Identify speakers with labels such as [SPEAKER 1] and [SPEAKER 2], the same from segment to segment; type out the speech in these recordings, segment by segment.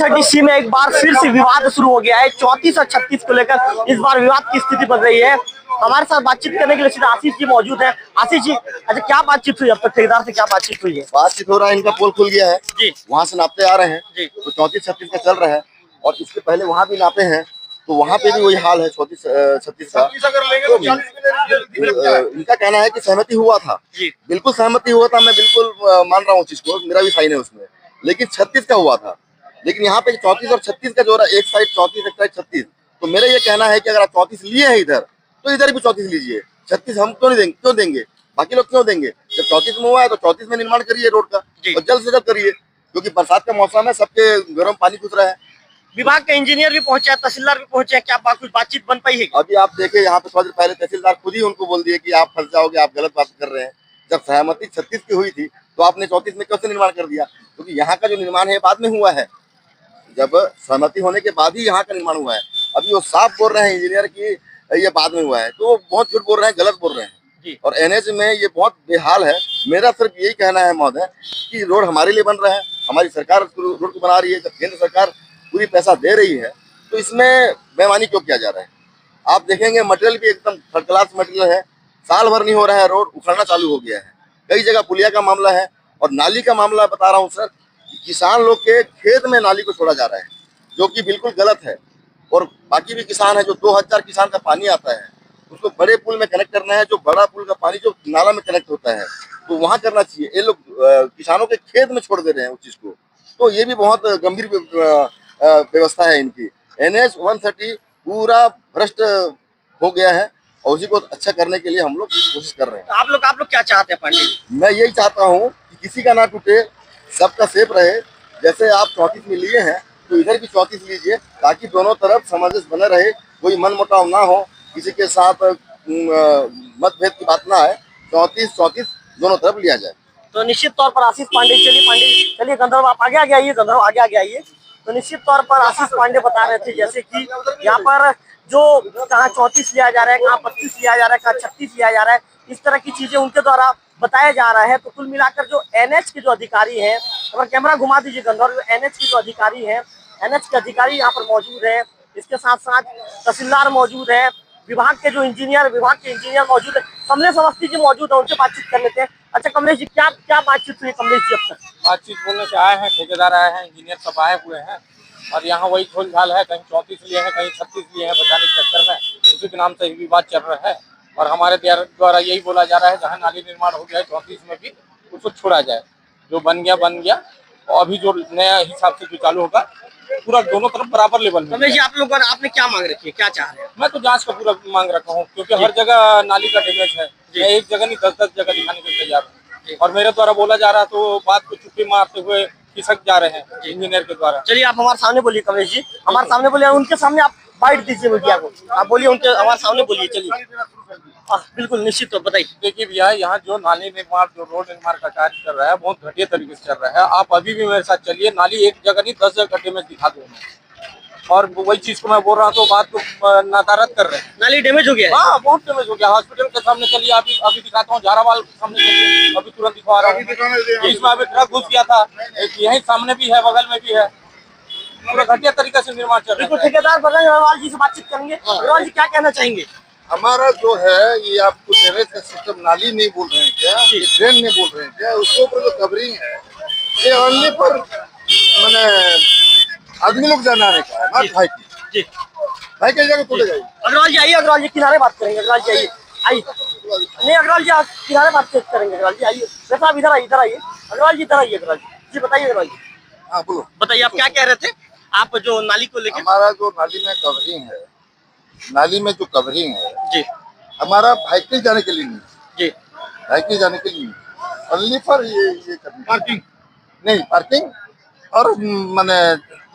[SPEAKER 1] 130C में एक बार फिर से विवाद शुरू हो गया है। 34 और 36 को लेकर इस बार विवाद की स्थिति बन रही है। हमारे साथ बातचीत करने के लिए सीधा आशीष जी मौजूद है। आशीष जी, अच्छा क्या बातचीत हुई अब तक, ठेकेदार से क्या बातचीत हुई है?
[SPEAKER 2] बातचीत हो रहा है, इनका पोल खुल गया है
[SPEAKER 1] जी,
[SPEAKER 2] वहाँ से नापते आ रहे हैं
[SPEAKER 1] जी।
[SPEAKER 2] तो 34-36 का चल रहा है और इसके पहले वहाँ भी नापे हैं तो वहाँ पे भी वही हाल है 34-36 का। तो इनका कहना है कि सहमति हुआ था, बिल्कुल सहमति हुआ था, मैं बिल्कुल मान रहा हूँ चीज को, मेरा भी साइन है उसमें, लेकिन 36 का हुआ था। लेकिन यहाँ पे 34 और 36 का जो रहा, एक साइड 34 एक साइड 36, तो मेरा ये कहना है कि अगर आप 34 लिए हैं इधर तो इधर भी 34 लीजिए। 36 हम क्यों नहीं देंगे, क्यों देंगे, बाकी लोग क्यों देंगे? जब 34 में हुआ है तो 34 में निर्माण करिए रोड का और जल्द से जल्द करिए, क्योंकि बरसात का मौसम है, सबके गर्म पानी घुस रहा है।
[SPEAKER 1] विभाग के इंजीनियर भी पहुंचे हैं, तहसीलदार भी पहुंचे हैं, क्या कुछ बातचीत बन पाई है?
[SPEAKER 2] अभी आप देखे यहाँ पे थोड़ी देर पहले तहसीलदार खुद ही उनको बोल दिए कि आप फंस जाओगे, आप गलत बात कर रहे हैं। जब सहमति 36 की हुई थी तो आपने 34 में कैसे निर्माण कर दिया? क्योंकि यहाँ का जो निर्माण है बाद में हुआ है, जब सहमति होने के बाद ही यहाँ का निर्माण हुआ है। अभी वो साफ बोल रहे हैं इंजीनियर की ये बाद में हुआ है, तो वो बहुत झूठ बोल रहे हैं, गलत बोल रहे हैं। और एनएच में ये बहुत बेहाल है। मेरा सिर्फ यही कहना है महोदय कि रोड हमारे लिए बन रहा है, हमारी सरकार रोड को बना रही है। जब केंद्र सरकार पूरी पैसा दे रही है तो इसमें बेईमानी क्यों किया जा रहा है? आप देखेंगे मटेरियल भी एकदम थर्ड क्लास मटेरियल है, साल भर नहीं हो रहा है, रोड उखड़ना चालू हो गया है। कई जगह पुलिया का मामला है और नाली का मामला बता रहा हूँ सर, किसान लोग के खेत में नाली को छोड़ा जा रहा है, जो कि बिल्कुल गलत है। और बाकी भी किसान है, जो 2000 किसान का पानी आता है उसको बड़े पुल में कनेक्ट करना है, जो बड़ा पुल का पानी जो नाला में कनेक्ट होता है तो वहाँ करना चाहिए। ये लोग किसानों के खेत में छोड़ दे रहे हैं उस चीज को, तो ये भी बहुत गंभीर व्यवस्था है इनकी। NH 130 पूरा भ्रष्ट हो गया है और उसी को अच्छा करने के लिए हम लोग कोशिश कर रहे हैं।
[SPEAKER 1] तो आप लोग क्या चाहते हैं पांडे जी?
[SPEAKER 2] मैं यही चाहता हूँ कि किसी का ना टूटे, सबका सेफ रहे। जैसे आप 34 में लिए हैं तो इधर भी 34 लीजिए, ताकि दोनों तरफ सामंजस्य बने रहे, कोई मन मुटाव ना हो, किसी के साथ मतभेद की बात ना आए। 34 दोनों तरफ लिया जाए।
[SPEAKER 1] तो निश्चित तौर पर आशीष पांडे, चलिए गंधर्व आप आगे आइए, गंधर्व आगे आइए। तो निश्चित तौर पर आशीष पांडे बता रहे थे जैसे कि यहाँ पर जो कहाँ 34 लिया जा रहा है, कहाँ 25 लिया जा रहा है, कहाँ 36 लिया जा रहा है, इस तरह की चीजें उनके द्वारा बताया जा रहा है। तो कुल मिलाकर जो NH के जो अधिकारी हैं, अगर कैमरा घुमा दीजिए गंधर्व, NH के जो अधिकारी हैं, NH के अधिकारी यहाँ पर मौजूद है, इसके साथ साथ तहसीलदार मौजूद है, विभाग के इंजीनियर मौजूद है। कमलेश अवस्थी जी मौजूद है, उनसे बातचीत कर लेते हैं। अच्छा कमलेश जी, क्या बातचीत हुई कमलेश जी अब तक?
[SPEAKER 3] बातचीत बोलने से आए हैं, ठेकेदार आए हैं, इंजीनियर सब आए हुए हैं और यहाँ वही झोल झाल है, कहीं 34 लिए हैं, कहीं 36 लिए हैं, बचाने के चक्कर में उसी के नाम से ही विवाद चल रहा है। और हमारे द्वारा यही बोला जा रहा है जहाँ नाली निर्माण हो गया है 34 में भी उसको छोड़ा जाए, जो बन गया। और अभी जो नया हिसाब से जो चालू होगा पूरा दोनों तरफ बराबर लेवल में।
[SPEAKER 1] कमलेश जी, आप लोग आपने क्या मांग रखी है, क्या चाह रहे हैं?
[SPEAKER 3] मैं तो जांच का पूरा मांग रखा हूँ, क्योंकि हर जगह नाली का डैमेज है, मैं एक जगह नहीं 10 जगह दिखाने के लिए तैयार हूँ। और मेरे द्वारा बोला जा रहा है तो बात को चुप्पी मारते हुए खिसक जा रहे हैं इंजीनियर के द्वारा।
[SPEAKER 1] चलिए आप हमारे सामने बोलिए कमलेश जी, हमारे सामने बोलिए, उनके सामने आप बाइट दीजिए मीडिया को, आप बोलिए उनके हमारे सामने बोलिए। चलिए बिल्कुल निश्चित तो बताइए।
[SPEAKER 3] देखिए भैया, यहाँ जो नाली निर्माण, जो रोड निर्माण का कार्य चल रहा है बहुत घटिया तरीके से चल रहा है। आप अभी भी मेरे साथ चलिए, नाली एक जगह नहीं 10 जगह डैमेज दिखा दूंगा। और वही चीज को मैं बोल रहा हूँ तो बात को नदारत कर रहे हैं।
[SPEAKER 1] नाली डैमेज हो गया है?
[SPEAKER 3] हाँ बहुत डैमेज हो गया। हॉस्पिटल के सामने चलिए, अभी दिखाता हूँ, झारावाल के सामने चलिए, अभी तुरंत दिखा रहा हूँ। इसमें अभी ट्रक घुस गया था, यही सामने भी है, बगल में भी है, पूरा घटिया तरीके से निर्माण चल रहा है।
[SPEAKER 1] ठेकेदार अग्रवाल जी से बातचीत करेंगे। अग्रवाल जी क्या कहना चाहेंगे?
[SPEAKER 2] हमारा जो है ये आपको ड्रेनेज का सिस्टम, नाली नहीं बोल रहे हैं क्या, ये ड्रेन नहीं बोल रहे हैं क्या, उसके ऊपर जो कवरिंग है ये ओनली पर मैंने आदमी लोग जाना है का ना भाई की भाई कई जगह तोड़े जाइए।
[SPEAKER 1] अग्रवाल जी आइए, अग्रवाल जी किनारे बात करेंगे। अग्रवाल जी आइए, नहीं अग्रवाल जी आप किनारे बात करेंगे। अग्रवाल जी आइए, वैसे आप इधर आइए, अग्रवाल जी इधर आइए। अग्रवाल जी बताइए। अग्रवाल जी
[SPEAKER 2] हाँ बोलो,
[SPEAKER 1] बताइए आप क्या कह रहे थे, आप जो नाली को लेकर?
[SPEAKER 2] हमारा जो नाली में कवरिंग है, नाली में जो कवरिंग है
[SPEAKER 1] जी,
[SPEAKER 2] हमारा व्हीकल जाने के लिए नहीं
[SPEAKER 1] जी,
[SPEAKER 2] व्हीकल जाने के लिए ओनली फॉर ये पार्किंग नहीं, पार्किंग और माने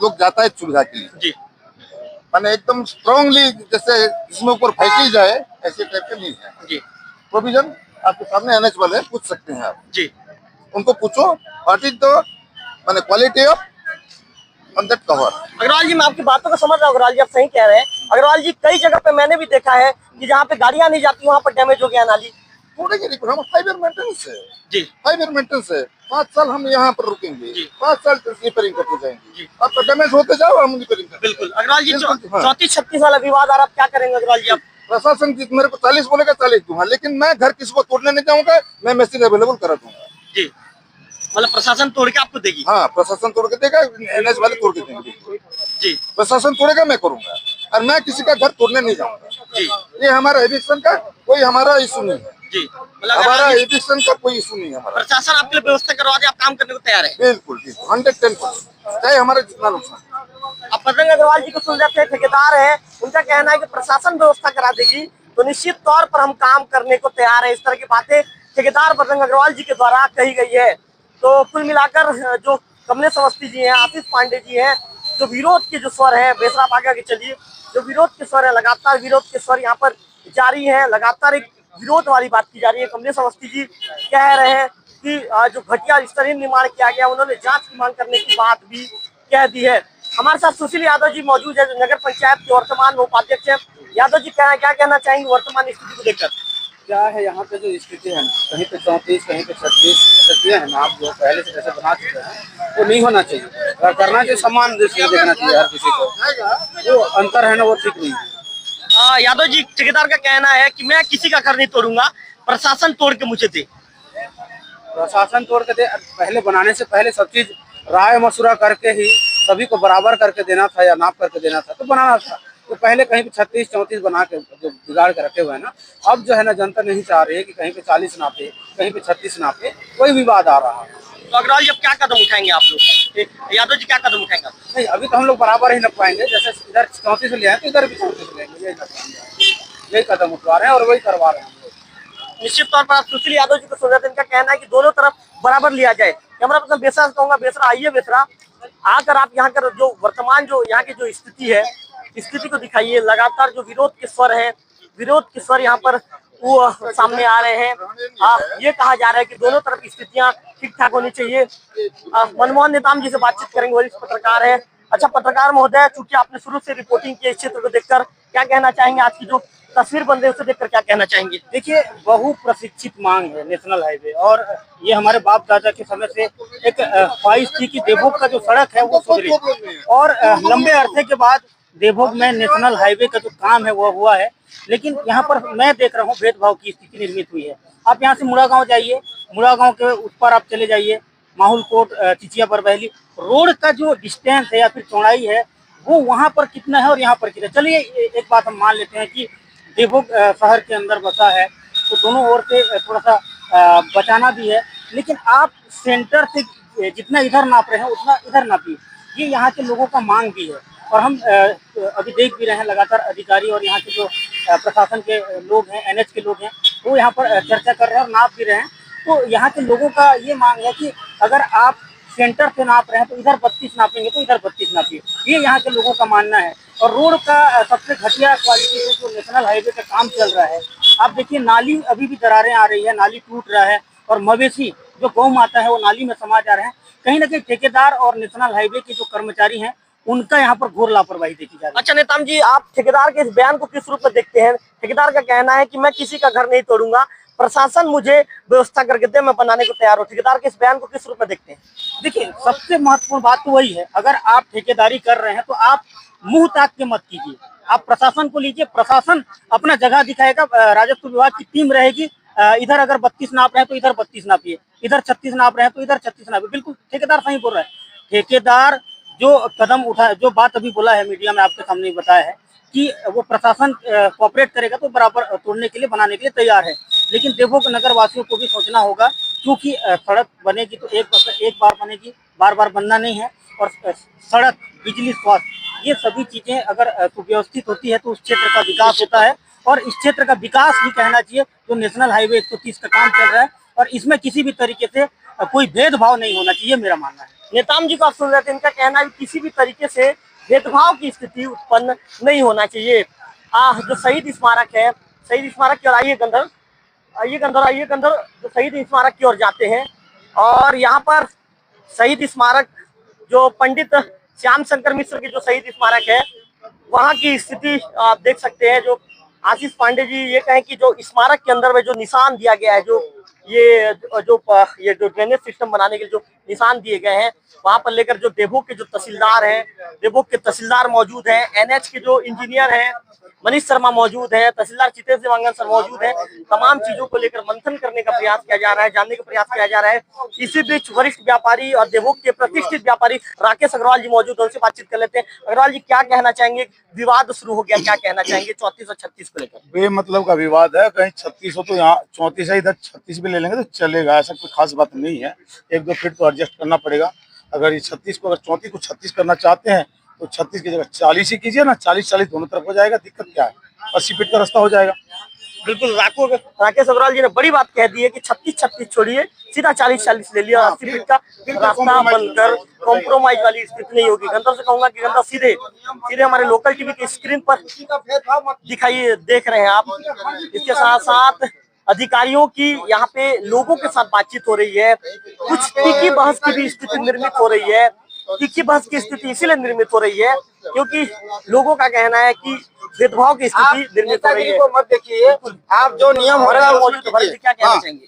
[SPEAKER 2] लोग यातायात सुविधा के लिए
[SPEAKER 1] जी,
[SPEAKER 2] माने एकदम स्ट्रांगली, जैसे इसमें ऊपर व्हीकल जाए ऐसे टाइप का नहीं है
[SPEAKER 1] जी।
[SPEAKER 2] प्रोविजन। आपके सामने NH वाले पूछ सकते हैं आप
[SPEAKER 1] जी,
[SPEAKER 2] उनको पूछो व्हाट इज द माने quality of on that cover.
[SPEAKER 1] Agarwal ji मैं आपकी बातों को समझ रहा हूँ। अग्रवाल जी आप सही कह रहे हैं। अग्रवाल जी कई जगह पे मैंने भी देखा है कि जहाँ पे गाड़ियां नहीं जाती वहाँ पर डैमेज हो गया नाली।
[SPEAKER 2] थोड़े के लिए हम फाइबर मेंटेनेंस है
[SPEAKER 1] जी,
[SPEAKER 2] फाइबर मेंटेनेंस है।
[SPEAKER 4] 5 साल हम यहाँ पर रुकेंगे,
[SPEAKER 1] जी।
[SPEAKER 4] 5 साल रिपेयरिंग करते जाएंगे। अब तो डैमेज होते जाओ, हम रिपेयरिंग करते
[SPEAKER 1] बिल्कुल अग्रवाल जी,
[SPEAKER 4] बिल्कुल, हाँ।
[SPEAKER 1] 34-36 वाला विवाद आ रहा, आप क्या करेंगे अग्रवाल जी? आप
[SPEAKER 4] प्रशासन जी मेरे को 40 बोलेगा 40 दूंगा, लेकिन मैं घर किसी को तोड़ने नहीं जाऊंगा, मैं मशीन अवेलेबल करा दूंगा।
[SPEAKER 1] जी, मतलब प्रशासन तोड़ के आपको देगी?
[SPEAKER 4] हाँ, प्रशासन तोड़ के देगा, एनएच वाले तोड़ के देंगे।
[SPEAKER 1] जी
[SPEAKER 4] प्रशासन तोड़ेगा, मैं करूंगा, और मैं किसी का घर तोड़ने नहीं जाऊंगा।
[SPEAKER 1] जी
[SPEAKER 4] ये हमारा एविक्शन का कोई हमारा इशू नहीं है,
[SPEAKER 1] जी, मतलब
[SPEAKER 4] हमारा
[SPEAKER 1] अगर
[SPEAKER 4] एविक्शन का कोई इशू नहीं है हमारा।
[SPEAKER 1] प्रशासन आपके लिए व्यवस्था करवा दे, आप काम करने को तैयार है?
[SPEAKER 4] बिल्कुल 110%, चाहे हमारा जितना नुकसान।
[SPEAKER 1] अब बजरंग अग्रवाल जी को सुन जाते हैं, ठेकेदार है, उनका कहना है कि प्रशासन व्यवस्था करा देगी तो निश्चित तौर पर हम काम करने को तैयार है। इस तरह की बातें ठेकेदार बजरंग अग्रवाल जी के द्वारा कही गई है। तो कुल मिलाकर जो कमलेश अवस्थी जी हैं, आशीष पांडे जी हैं, जो विरोध के जो स्वर है, बेसरा आगे आगे चलिए, जो विरोध के स्वर है, लगातार विरोध के स्वर यहाँ पर जारी है, लगातार एक विरोध वाली बात की जा रही है। कमलेश अवस्थी जी कह रहे हैं कि जो घटिया स्तरीय निर्माण किया गया, उन्होंने जांच की मांग करने की बात भी कह दी है। हमारे साथ सुशील यादव जी मौजूद है, जो नगर पंचायत के वर्तमान उपाध्यक्ष हैं। यादव जी क्या कहना चाहेंगे वर्तमान स्थिति को देखकर?
[SPEAKER 5] क्या है यहाँ पे जो स्थिति है ना, कहीं पे 34 कहीं पे 36 स्थितियाँ हैं ना, आप जो पहले से जैसे बना चुके हैं वो नहीं होना चाहिए। अगर करना चाहिए समान दृष्टि देखना चाहिए हर किसी को, जो अंतर है ना वो ठीक नहीं है।
[SPEAKER 1] यादव जी, ठेकेदार का कहना है कि मैं किसी का घर नहीं तोड़ूंगा, प्रशासन तोड़ के मुझे दे।
[SPEAKER 5] प्रशासन तोड़ के दे, पहले बनाने से पहले सब चीज राय मशुरा करके ही सभी को बराबर करके देना था या नाप करके देना था तो बनाना था। तो पहले कहीं पे 36-34 बना के जो बिगाड़ के रखे हुए हैं ना, अब जो है ना जनता नहीं चाह रही है कि कहीं पे 40 नापे, कहीं पे 36 नापे, कोई विवाद आ रहा है।
[SPEAKER 1] तो अग्रवाल जी, अब क्या कदम उठाएंगे आप लोग? यादव जी, क्या कदम उठाएंगे आप?
[SPEAKER 5] नहीं, अभी तो हम लोग बराबर ही नप पाएंगे, जैसे इधर 34 ले आए तो इधर भी 34 लेंगे, यही कदम उठवा रहे हैं और वही करवा रहे हैं हम लोग।
[SPEAKER 1] निश्चित तौर पर आप सुशील यादव जी को सुन रहे थे, इनका कहना है कि दोनों तरफ बराबर लिया जाए। कैमरा पर्सन बेसरा से कहूंगा, बेसरा आइए, बेसरा आकर आप यहाँ कर जो वर्तमान जो यहाँ की जो स्थिति है, स्थिति को दिखाइए। लगातार जो विरोध के स्वर है, विरोध के स्वर यहाँ पर वो सामने आ रहे हैं। ये कहा जा रहा है कि दोनों तरफ की स्थितियां ठीक ठाक होनी चाहिए। मनमोहन नेताम जी से बातचीत करेंगे, वरिष्ठ पत्रकार है। अच्छा पत्रकार महोदय, चूंकि आपने शुरू से रिपोर्टिंग की इस क्षेत्र को देखकर, क्या कहना चाहेंगे? आज की जो तस्वीर बन रही है उसे देखकर क्या कहना चाहेंगे?
[SPEAKER 5] देखिए, बहु प्रशिक्षित मांग है नेशनल हाईवे, और ये हमारे बाप दादा के समय से एक ख्वाहिश थी कि देवभोग का जो सड़क है वो सुधरे, और लंबे अरसे के बाद देवभोग में नेशनल हाईवे का जो काम है वो हुआ है। लेकिन यहाँ पर मैं देख रहा हूँ भेदभाव की स्थिति निर्मित हुई है। आप यहाँ से मुड़ागांव जाइए, मुड़ागांव के उस पर आप चले जाइए, माहुल कोट, चिचिया बरबैली, रोड का जो डिस्टेंस है या फिर चौड़ाई है वो वहाँ पर कितना है और यहाँ पर कितना। चलिए एक बात हम मान लेते हैं कि देवभोग शहर के अंदर बसा है तो दोनों ओर से थोड़ा सा बचाना भी है, लेकिन आप सेंटर से जितना इधर नाप रहे हैं उतना इधर नापिए। ये यहाँ के लोगों का मांग भी है, और हम अभी देख भी रहे हैं लगातार अधिकारी और यहाँ के जो प्रशासन के लोग हैं, एनएच के लोग हैं, वो यहाँ पर चर्चा कर रहे हैं और नाप भी रहे हैं। तो यहाँ के लोगों का ये मांग है कि अगर आप सेंटर से नाप रहे हैं तो इधर 32 नापेंगे तो इधर 32 नापिए, ये यहाँ के लोगों का मानना है। और रोड का सबसे घटिया क्वालिटी है जो नेशनल हाईवे का काम चल रहा है। आप देखिए, नाली अभी भी दरारें आ रही है, नाली टूट रहा है, और मवेशी जो गौ माता है वो नाली में समा जा रहे हैं। कहीं ना कहीं ठेकेदार और नेशनल हाईवे के जो कर्मचारी हैं उनका यहाँ पर घोर लापरवाही देखी जा रही है।
[SPEAKER 1] अच्छा नेताम जी, आप ठेकेदार के इस बयान को किस रूप में देखते हैं? ठेकेदार का कहना है कि मैं किसी का घर नहीं तोड़ूंगा, प्रशासन मुझे व्यवस्था करके दे, मैं बनाने को तैयार हूँ। ठेकेदार के इस बयान को किस रूप में देखते हैं?
[SPEAKER 5] देखिए, सबसे महत्वपूर्ण बात तो वही है, अगर आप ठेकेदारी कर रहे हैं तो आप मुंह ताक के मत कीजिए, आप प्रशासन को लीजिए, प्रशासन अपना जगह दिखाएगा। राजस्व विभाग की टीम रहेगी, इधर अगर 32 नाप रहे हैं तो इधर 32 नापिए, इधर 36 नाप रहे हैं तो इधर 36 नापिए। बिल्कुल ठेकेदार सही बोल रहा है। ठेकेदार जो कदम उठा, जो बात अभी बोला है मीडिया में आपके सामने बताया है कि वो प्रशासन कोऑपरेट करेगा तो बराबर तोड़ने के लिए, बनाने के लिए तैयार है। लेकिन देवभोग नगर वासियों को भी सोचना होगा, क्योंकि सड़क बनेगी तो एक बार बनेगी, बार बार बनना नहीं है। और सड़क, बिजली, स्वास्थ्य, ये सभी चीजें अगर सुव्यवस्थित होती है तो उस क्षेत्र का विकास होता है, और इस क्षेत्र का विकास भी कहना चाहिए। जो नेशनल हाईवे 130 का काम चल रहा है, और इसमें किसी भी तरीके से कोई भेदभाव नहीं होना चाहिए, मेरा मानना है।
[SPEAKER 1] नेताम जी को आप सुन रहे थे, इनका कहना है कि किसी भी तरीके से भेदभाव की स्थिति उत्पन्न नहीं होना चाहिए। जो शहीद स्मारक है, शहीद स्मारक की ओर आइए गंधर, आइए गंधर, जो शहीद स्मारक की ओर जाते हैं, और यहाँ पर शहीद स्मारक जो पंडित श्याम शंकर मिश्र की जो शहीद स्मारक है, वहाँ की स्थिति आप देख सकते हैं। जो आशीष पांडे जी ये कहें कि जो स्मारक के अंदर में जो निशान दिया गया है, जो ये जो ड्रेनेज सिस्टम बनाने के लिए जो निशान दिए गए हैं, वहां पर लेकर जो देवभोग के जो तहसीलदार हैं, देवभोग के तहसीलदार मौजूद हैं, एनएच के जो इंजीनियर हैं मनीष शर्मा मौजूद है, तहसीलदार चितेश देवांगन सर मौजूद है। तमाम चीजों को लेकर मंथन करने का प्रयास किया जा रहा है, जानने का प्रयास किया जा रहा है। इसी बीच वरिष्ठ व्यापारी और देवभोग के प्रतिष्ठित व्यापारी राकेश अग्रवाल जी मौजूद है, उनसे बातचीत कर लेते हैं। अग्रवाल जी, क्या कहना चाहेंगे? विवाद शुरू हो गया, क्या कहना चाहेंगे 34 और 36 को लेकर?
[SPEAKER 6] बेमतलब का विवाद है। कहीं 36 हो तो यहाँ 34 है, इधर 36 भी ले लेंगे तो चलेगा, ऐसा कोई खास बात नहीं है। 1-2 फीट तो एडजस्ट करना पड़ेगा। अगर ये 36 को, अगर 34 को 36 करना चाहते हैं तो 36 की जगह 40 ही कीजिए ना। 40-40 दोनों तरफ हो जाएगा, दिक्कत क्या है? 80 फीट का रास्ता हो जाएगा।
[SPEAKER 1] बिल्कुल, राकेश अग्रवाल जी ने बड़ी बात कह दी है कि 36-36 छोड़िए, सीधा 40-40 ले लिया। 80 फीट का रास्ता बनकर कॉम्प्रोमाइज वाली स्थिति नहीं होगी। गंधर्व से कहूंगा कि गंधर्व सीधे हमारे लोकल टीवी के स्क्रीन पर दिखाइए, देख रहे हैं आप। इसके साथ साथ अधिकारियों की यहाँ पे लोगों के साथ बातचीत हो रही है। कुछ तीखी बहस की भी स्थिति निर्मित हो रही है। तीखी बहस की स्थिति इसीलिए निर्मित हो रही है क्योंकि लोगों का कहना है कि भेदभाव की स्थिति निर्मित हो रही है।
[SPEAKER 7] मत देखिए, आप जो नियम हो रहा है मौजूद, क्या कहना चाहेंगे?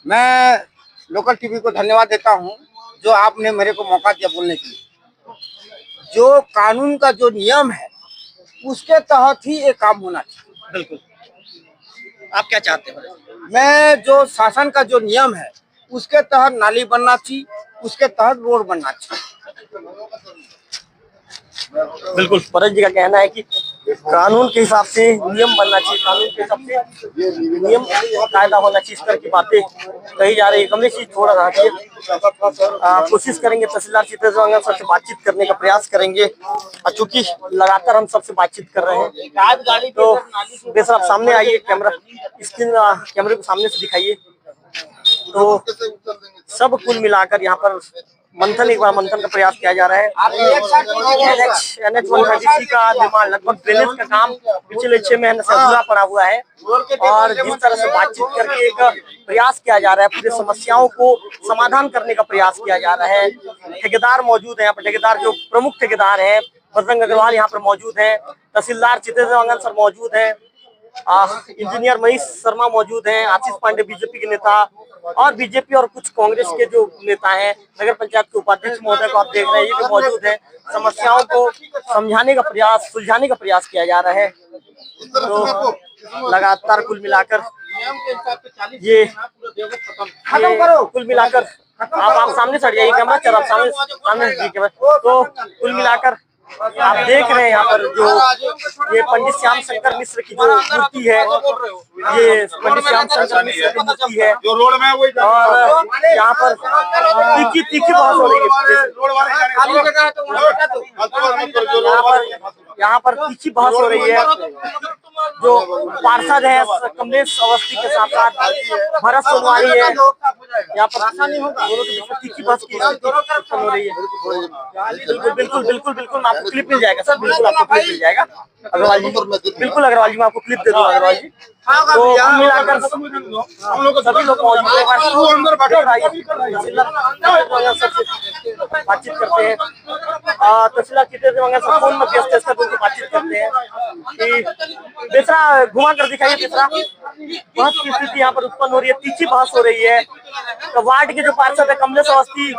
[SPEAKER 7] मैं लोकल टीवी को धन्यवाद देता हूं जो आपने मेरे को मौका दिया बोलने के लिए। जो कानून का जो नियम है उसके तहत ही ये काम होना चाहिए।
[SPEAKER 1] बिल्कुल, आप क्या चाहते हैं?
[SPEAKER 7] मैं जो शासन का जो नियम है उसके तहत नाली बनना चाहिए, उसके तहत रोड बनना चाहिए।
[SPEAKER 1] बिल्कुल, परज जी का कहना है कि कानून के हिसाब से नियम बनना चाहिए, कानून के हिसाब से नियम कायदा होना चाहिए। इस तरह की बातें कही जा रही है। कमलेश जी थोड़ा रहिए, कोशिश करेंगे तहसीलदार चितेश देवांगन सर से बातचीत करने का प्रयास करेंगे। चूंकि लगातार हम सबसे बातचीत कर रहे हैं तो बेसर आप सामने आइए, कैमरा स्क्रीन कैमरे को सामने से दिखाइए। तो सब कुल मिलाकर यहाँ पर मंथन, एक बार मंथन का प्रयास किया जा रहा है। NH 130 का निर्माण, लगभग ड्रेनेज का काम पिछले 6 महीने से अधूरा पड़ा हुआ है और जिस तरह से बातचीत करके एक प्रयास किया जा रहा है, पूरी समस्याओं को समाधान करने का प्रयास किया जा रहा है। ठेकेदार मौजूद है यहाँ पर, ठेकेदार जो प्रमुख ठेकेदार है बजरंग अग्रवाल यहाँ पर मौजूद है, तहसीलदार चितेश देवांगन सर मौजूद है, इंजीनियर मनीष शर्मा मौजूद हैं, आशीष पांडे बीजेपी के नेता और बीजेपी और कुछ कांग्रेस के जो नेता हैं, नगर पंचायत के उपाध्यक्ष महोदय को आप देख रहे हैं, ये भी मौजूद है। समस्याओं को समझाने का प्रयास, सुलझाने का प्रयास किया जा रहा है। तो लगातार कुल मिलाकर ये कुल मिलाकर आप सामने से हट जाइए कैमरा, चल आप सामने कैमरा। तो कुल मिलाकर आप देख रहे हैं यहाँ पर जो ये पंडित श्याम शंकर मिश्र की जो मूर्ति है, ये पंडित श्याम शंकर मिश्र की मूर्ति है और यहाँ पर तीखी बहस हो रही है। यहाँ पर तीखी बहस हो रही है। जो पार्षद है कमलेश अवस्थी के साथ साथ भरत सोनवारी है, यहाँ पर दोनों के बीच में तीखी बहस की हो रही है। बिल्कुल आपको क्लिप मिल जाएगा सर, बिल्कुल आपको क्लिप मिल जाएगा अग्रवाल जी, बिल्कुल अग्रवाल जी मैं आपको क्लिप दे दूंगा अग्रवाल जी। तो मिलाकर हम लोग सभी लोग मौजूद बातचीत करते हैं। तहसीलदार चितेश देवांगन सर फोन में व्यस्त है, उनसे बातचीत करते हैं कि बेसरा घुमा कर दिखाइए। बेसरा बहस की स्थिति यहाँ पर उत्पन्न हो रही है, तीखी बहस हो रही है। तो वार्ड के जो पार्षद है कमलेश अवस्थी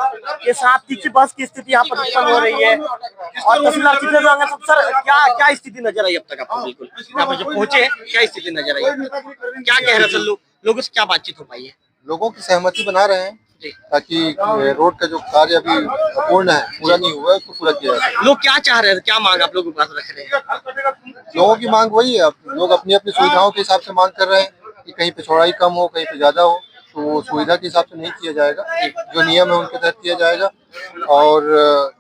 [SPEAKER 1] के साथ तीखी बहस की स्थिति यहाँ पर उत्पन्न हो रही है। और तहसीलदार चितेश देवांगन सर क्या स्थिति नजर आई अब तक आपको? बिल्कुल यहाँ पर जब पहुंचे क्या स्थिति नजर आई, क्या कह रहे थे लोगों से, क्या बातचीत हो पाई है?
[SPEAKER 2] लोगों की सहमति बना रहे हैं ताकि रोड का जो कार्य अभी अपूर्ण है, पूरा नहीं हुआ है, उसको पूरा किया जाए।
[SPEAKER 1] लोग क्या चाह रहे हैं, क्या मांग आप लोग के पास रख रहे हैं?
[SPEAKER 2] लोगों की मांग वही है, लोग अपनी अपनी सुविधाओं के हिसाब से मांग कर रहे हैं कि कहीं पे चौड़ाई कम हो, कहीं पे ज्यादा हो, तो सुविधा के हिसाब से नहीं किया जाएगा। जो नियम है उनके तहत किया जाएगा और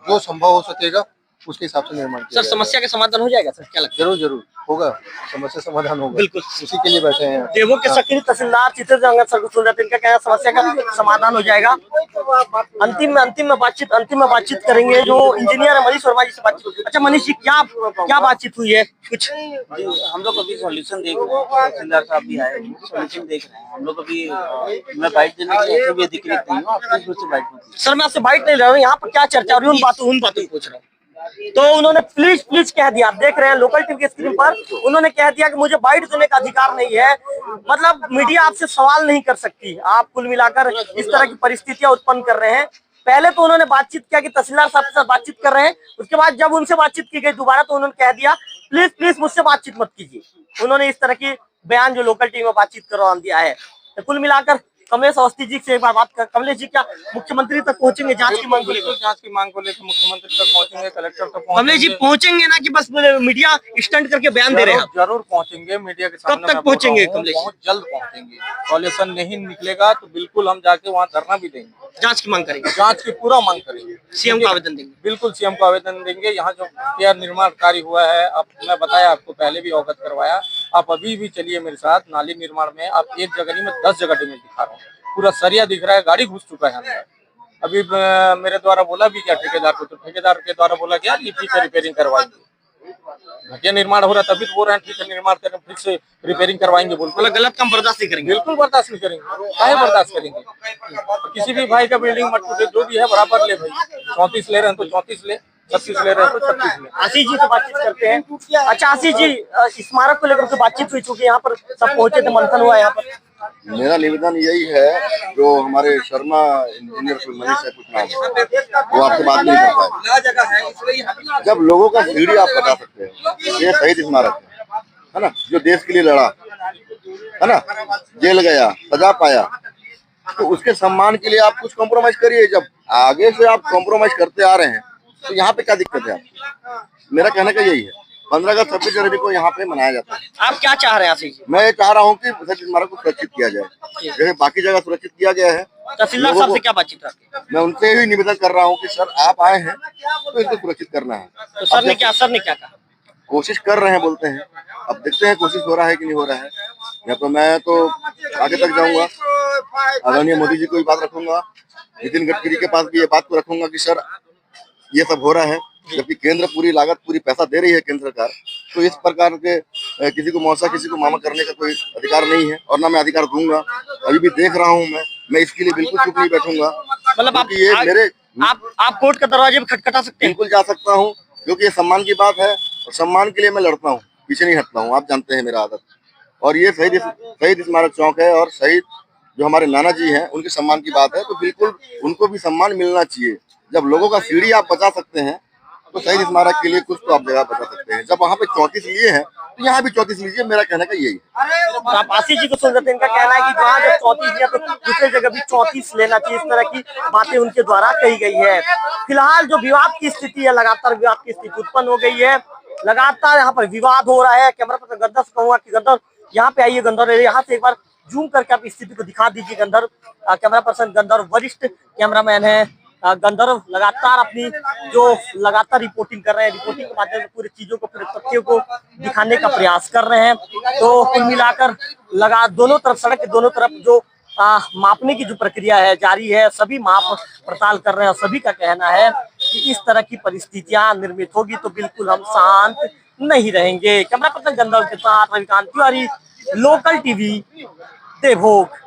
[SPEAKER 2] जो संभव हो सकेगा उसके हिसाब से निर्माण किया
[SPEAKER 1] सर। समस्या का समाधान हो जाएगा सर, क्या लगता है?
[SPEAKER 2] जरूर होगा, समस्या समाधान होगा,
[SPEAKER 1] बिल्कुल
[SPEAKER 2] उसी के लिए बैठे हैं।
[SPEAKER 1] देवभोग के सक्रिय तहसीलदार चितेश देवांगन सर को सुन रहे थे, इनका कहना समस्या का समाधान हो जाएगा। अंतिम में बातचीत करेंगे जो इंजीनियर है मनीष वर्मा जी से बातचीत। अच्छा मनीष जी, क्या बातचीत हुई है? कुछ
[SPEAKER 8] हम लोग अभी सॉल्यूशन देख रहे हैं, तहसीलदार साहब भी आए, सॉल्यूशन देख रहे हैं हम लोग अभी। मैं बाइट देने के लिए भी अधिकृत नहीं हूँ, आपसे बाइट।
[SPEAKER 1] सर मैं आपसे बाइट नहीं ले रहा हूँ, यहाँ पर क्या चर्चा हो रही है उन बातों पूछ रहा हूँ। तो उन्होंने प्लीज प्लीज कह दिया, आप देख रहे हैं लोकल टीवी के स्क्रीन पर, उन्होंने कह दिया कि मुझे बाइट देने का अधिकार नहीं है। मतलब मीडिया आपसे सवाल नहीं कर सकती। आप कुल मिलाकर इस तरह की परिस्थितियां उत्पन्न कर रहे हैं। पहले तो उन्होंने बातचीत किया कि तहसीलदार साहब के साथ बातचीत कर रहे हैं, उसके बाद जब उनसे बातचीत की गई दोबारा तो उन्होंने कह दिया प्लीज प्लीज मुझसे बातचीत मत कीजिए। उन्होंने इस तरह की बयान जो लोकल टीवी में बातचीत करवा दिया है। तो कुल मिलाकर कमलेश अवस्थी जी से एक बार बात कर, कमलेश जी क्या मुख्यमंत्री तक पहुंचेंगे जांच की मांग को लेकर?
[SPEAKER 3] जांच की मांग को लेकर मुख्यमंत्री तक पहुंचेंगे, कलेक्टर तक पहुंचेंगे।
[SPEAKER 1] कमलेश जी पहुंचेंगे ना कि बस मीडिया स्टंट करके बयान दे रहे हैं?
[SPEAKER 3] जरूर पहुंचेंगे मीडिया के सामने।
[SPEAKER 1] कब तक पहुंचेंगे कमलेश?
[SPEAKER 3] बहुत जल्द पहुंचेंगे। सॉल्यूशन नहीं निकलेगा तो बिल्कुल हम जाके वहाँ धरना भी देंगे,
[SPEAKER 1] जांच की मांग करेंगे,
[SPEAKER 3] जांच की पूरा मांग करेंगे,
[SPEAKER 1] सीएम को आवेदन देंगे।
[SPEAKER 3] बिल्कुल सीएम को आवेदन देंगे। यहाँ जो क्या निर्माण कार्य हुआ है, अब मैं बताया आपको, पहले भी अवगत करवाया, आप अभी भी चलिए मेरे साथ। नाली निर्माण में आप एक जगह नहीं, मैं 10 जगह में दिखा रहा हूँ। पूरा सरिया दिख रहा है, गाड़ी घुस चुका है अंदर। अभी मेरे द्वारा बोला भी क्या ठेकेदार को, तो ठेकेदार के द्वारा बोला गया कि ठीक है रिपेयरिंग करवाएंगे। घटिया निर्माण हो रहा है तभी तो बोल रहे हैं ठीक है निर्माण करें, फिर से रिपेयरिंग करवाएंगे बोल।
[SPEAKER 1] मतलब गलत काम बर्दाश्त नहीं करेंगे?
[SPEAKER 3] बिल्कुल बर्दाश्त नहीं करेंगे, काहे बर्दाश्त करेंगे। किसी भी भाई का बिल्डिंग मत टूटे, जो भी है बराबर ले भाई। 34 ले रहे हैं तो 34 ले, 36 ले रहे हैं तो 36 ले।
[SPEAKER 1] आशीष जी से बातचीत करते हैं। अच्छा आशीष जी, स्मारक को लेकर बातचीत हुई, चूंकि यहाँ पर सब पहुंचे थे, मंथन हुआ यहाँ पर।
[SPEAKER 2] मेरा निवेदन यही है, जो हमारे शर्मा इंजीनियर मनीष है कुछ नाम, वो आपसे बात नहीं करता है। जब लोगों का सीढ़ी आप बता सकते हैं, ये शहीद स्मारक है ना, जो देश के लिए लड़ा है ना, जेल गया, सजा पाया, तो उसके सम्मान के लिए आप कुछ कॉम्प्रोमाइज करिए। जब आगे से आप कॉम्प्रोमाइज करते आ रहे हैं तो यहाँ पे क्या दिक्कत है आपकी? मेरा कहने का यही है। 15 अगस्त 26 जनवरी को यहाँ पे मनाया जाता है।
[SPEAKER 1] आप क्या चाह रहे हैं आशीष जी?
[SPEAKER 2] मैं चाह रहा हूँ कि शहीद स्मारक को सुरक्षित किया जाए, जैसे बाकी जगह सुरक्षित किया गया है।
[SPEAKER 1] तहसीलदार साहब से क्या बातचीत करते?
[SPEAKER 2] मैं उनसे ही निवेदन कर रहा हूँ कि सर आप आए हैं तो इनको सुरक्षित करना है।
[SPEAKER 1] तो सर ने क्या कहा?
[SPEAKER 2] कोशिश कर रहे हैं बोलते हैं, अब देखते हैं कोशिश हो रहा है कि नहीं हो रहा है। या तो मैं तो आगे तक जाऊंगा, आदरणीय मोदी जी को भी बात रखूंगा, नितिन गडकरी के पास भी ये बात को रखूंगा कि सर ये सब हो रहा है, जबकि केंद्र पूरी लागत पूरी पैसा दे रही है केंद्र सरकार, तो इस प्रकार के किसी को मौसा किसी को मामा करने का कोई अधिकार नहीं है, और ना मैं अधिकार दूंगा। अभी भी देख रहा हूँ मैं इसके लिए बिल्कुल चुप नहीं बैठूंगा।
[SPEAKER 1] मतलब आप
[SPEAKER 2] ये मेरे
[SPEAKER 1] आप कोर्ट का दरवाजे पे खटखटा सकते हैं?
[SPEAKER 2] बिल्कुल जा सकता हूँ, क्योंकि ये सम्मान की बात है और सम्मान के लिए मैं लड़ता हूँ, पीछे नहीं हटता हूँ। आप जानते हैं मेरा आदत। और ये शहीद स्मारक चौक है और शहीद जो हमारे नाना जी हैं उनके सम्मान की बात है, तो बिल्कुल उनको भी सम्मान मिलना चाहिए। जब लोगों का सीढ़ी आप बचा सकते हैं तो शहीद स्मारक के लिए कुछ तो आप जगह बचा सकते हैं। जब वहाँ पे 34 लिए हैं तो यहाँ भी 34 लीजिए, मेरा कहने का यही है।
[SPEAKER 1] तो आप आशीष जी को सुन रहे थे, इनका कहना है कि जहाँ जब 34 लिया तो दूसरी जगह भी 34 लेना चाहिए। इस तरह की बातें उनके द्वारा कही गई है। फिलहाल जो विवाद की स्थिति है, लगातार विवाद की स्थिति उत्पन्न हो गई है, लगातार यहाँ पर विवाद हो रहा है। कैमरा पर्सन गंधर से कहूंगा कि गंधर यहाँ पे आइए, गंधर यहाँ से एक बार जूम करके आप स्थिति को दिखा दीजिए। गंधर कैमरा पर्सन गंधर वरिष्ठ कैमरामैन है। गंधर्व लगातार अपनी जो लगातार रिपोर्टिंग कर रहे हैं, रिपोर्टिंग के माध्यम से पूरी चीजों को, पूरे तथ्यों को दिखाने का प्रयास कर रहे हैं। तो कुल मिलाकर दोनों तरफ, सड़क के दोनों तरफ जो मापने की जो प्रक्रिया है जारी है, सभी माप पड़ताल कर रहे हैं। सभी का कहना है कि इस तरह की परिस्थितियां निर्मित होगी तो बिल्कुल हम शांत नहीं रहेंगे। कैमरा पर्सन गंधर्व के साथ रविकांत तिवारी, लोकल टीवी, देवभोग।